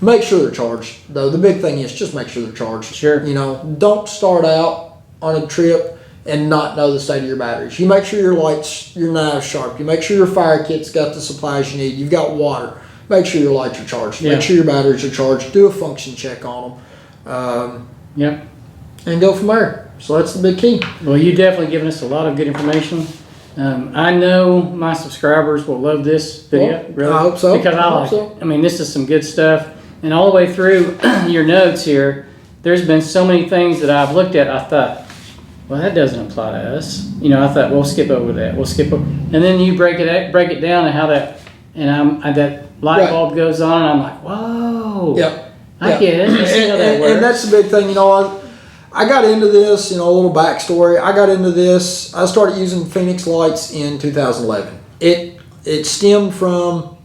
Make sure they're charged, though. The big thing is just make sure they're charged. Sure. You know, don't start out on a trip and not know the state of your batteries. You make sure your lights, your knives sharp. You make sure your fire kit's got the supplies you need. You've got water. Make sure your lights are charged. Yeah. Make sure your batteries are charged. Do a function check on them. Yep. And go from there. So that's the big key. Well, you definitely given us a lot of good information. I know my subscribers will love this video. Well, really, I hope so. Because I like it. I mean, this is some good stuff. And all the way through your notes here, there's been so many things that I've looked at. I thought, well, that doesn't apply to us. You know, I thought we'll skip over that. We'll skip over, and then you break it down and how that, and that light bulb goes on, and I'm like, whoa. Yep. I get it. I see how that works. And that's the big thing. You know, I got into this. You know, a little backstory. I got into this. I started using Phoenix lights in 2011. It stemmed from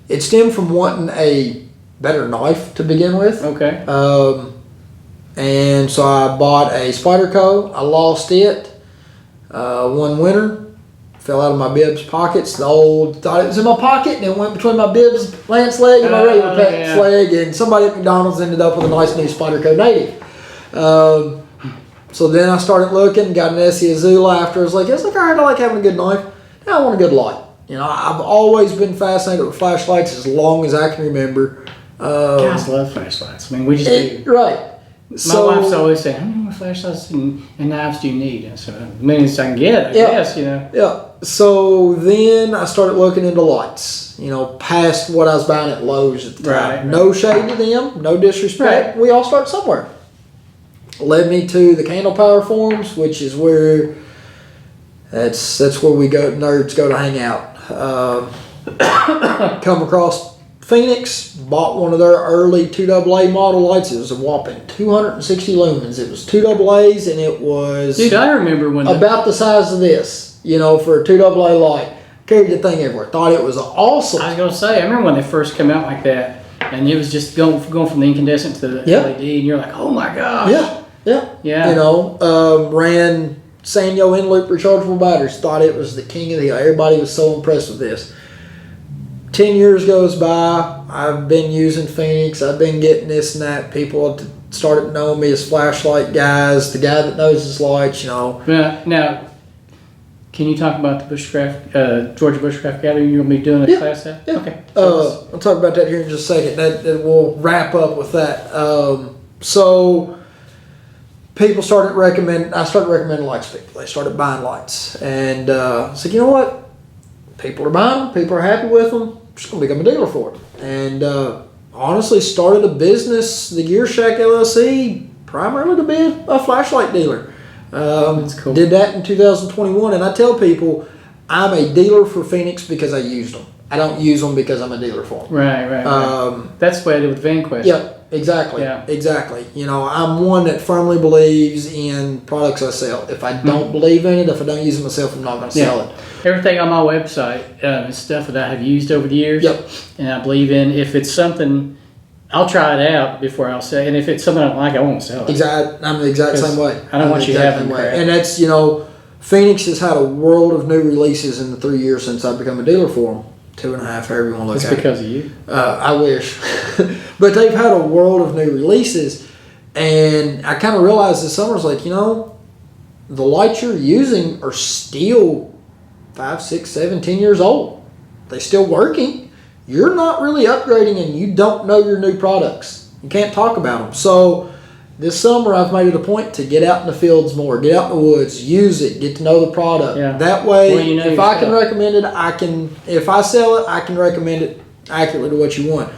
wanting a better knife to begin with. Okay. And so I bought a Spyderco. I lost it one winter. Fell out of my bib's pockets. Thought it was in my pocket, and it went between my bib's lance leg and my regular pants leg. And somebody at McDonald's ended up with a nice new Spyderco Native. So then I started looking, got an Essie Azula after. I was like, all right, I like having a good knife. Now I want a good light. You know, I've always been fascinated with flashlights as long as I can remember. Guys love flashlights. I mean, we just do. Right. My wife's always saying, how many more flashlights and knives do you need? And so, as many as I can get, I guess, you know. Yeah. So then I started looking into lights, you know, past what I was buying at Lowe's at the time. Right. No shade to them, no disrespect. Right. We all start somewhere. Led me to the Candle Power forums, which is where that's where we nerds go to hang out. Come across Phoenix, bought one of their early 2AA model lights. It was a whopping 260 lumens. It was 2AAs, and it was Dude, I remember when about the size of this, you know, for a 2AA light. Carried the thing everywhere. Thought it was awesome. I was going to say, I remember when they first came out like that, and it was just going from the incandescent to the LED, and you're like, oh my gosh. Yeah. Yeah. You know, ran Sanyo in-loop rechargeable batteries. Thought it was the king of the hill. Everybody was so impressed with this. 10 years goes by. I've been using Phoenix. I've been getting this and that. People have started knowing me as flashlight guys. The guy that knows his lights, you know. Now, can you talk about the Bushcraft, Georgia Bushcraft Gathering you're going to be doing a class at? Yeah. Okay. I'll talk about that here in just a second. That we'll wrap up with that. So people started recommending. I started recommending lights to people. They started buying lights, and I said, you know what? People are buying them. People are happy with them. I'm just going to become a dealer for it. And honestly, started a business, the Gear Shak LLC, primarily to be a flashlight dealer. That's cool. Did that in 2021, and I tell people I'm a dealer for Phoenix because I used them. I don't use them because I'm a dealer for them. Right. That's what I did with VanQuest. Yeah, exactly. Yeah. Exactly. You know, I'm one that firmly believes in products I sell. If I don't believe in it, if I don't use it myself, I'm not going to sell it. Everything on my website is stuff that I have used over the years. Yep. And I believe in. If it's something, I'll try it out before I'll say. And if it's something I don't like, I won't sell it. Exactly. I'm the exact same way. I don't want you having crap. And that's, you know, Phoenix has had a world of new releases in the 3 years since I've become a dealer for them. 2.5, however you want to look at it. It's because of you. I wish. But they've had a world of new releases. And I kind of realized this summer, I was like, you know, the lights you're using are still 5, 6, 7, 10 years old. They're still working. You're not really upgrading, and you don't know your new products. You can't talk about them. So this summer I've made it a point to get out in the fields more, get out in the woods, use it, get to know the product. Yeah. That way, Well, you know if I can recommend it, if I sell it, I can recommend it accurately to what you want.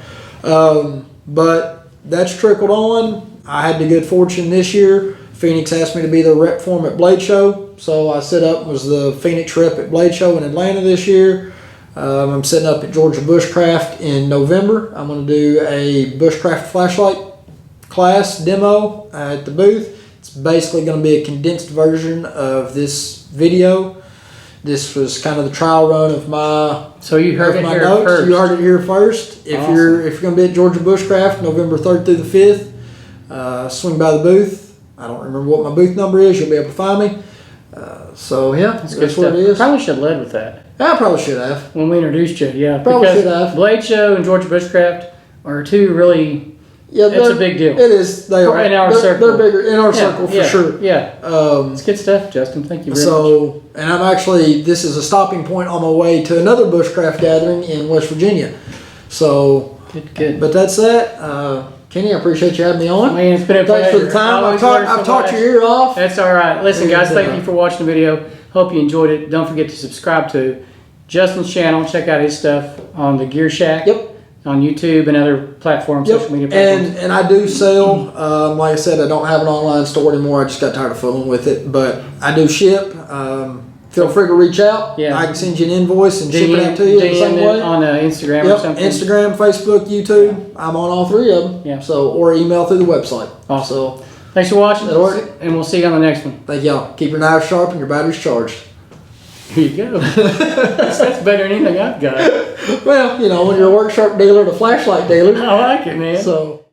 But that's trickled on. I had the good fortune this year. Phoenix asked me to be the rep for them at Blade Show. So I set up and was the Phoenix rep at Blade Show in Atlanta this year. I'm setting up at Georgia Bushcraft in November. I'm going to do a Bushcraft flashlight class demo at the booth. It's basically going to be a condensed version of this video. This was kind of the trial run of my So you heard it my here notes. first. You heard it here first. If Awesome. you're going to be at Georgia Bushcraft November 3rd through the 5th, swing by the booth. I don't remember what my booth number is. You'll be able to find me. So yeah, that's what it is. Probably should have led with that I probably should have. when we introduced you. Yeah, Probably because should have. Blade Show and Georgia Bushcraft are two really. Yeah, it's a big deal. It is. They are in our circle. They're bigger in our circle for sure. Yeah. It's good stuff, Justin. Thank you very much. And I'm actually, this is a stopping point on my way to another Bushcraft gathering in West Virginia. So, good. But that's that. Kenny, I appreciate you having me on. Man, it's been a pleasure. Thanks for the time. I've talked your ear off. That's all right. Listen, guys, thank you for watching the video. Hope you enjoyed it. Don't forget to subscribe to Justin's channel. Check out his stuff on the Gear Shack. Yep. On YouTube and other platforms, social media platforms. And I do sell, like I said, I don't have an online store anymore. I just got tired of fooling with it. But I do ship. Feel free to reach out. Yeah. I can send you an invoice and ship it out to you the same way. On Instagram or something. Instagram, Facebook, YouTube. I'm on all three of them. Yeah. So, or email through the website. Awesome. So, thanks for watching. That'll work. And we'll see you on the next one. Thank y'all. Keep your knives sharp and your batteries charged. Here you go. That's better than anything I've got. Well, when you're a work sharp dealer and a flashlight dealer. I like it, man. So.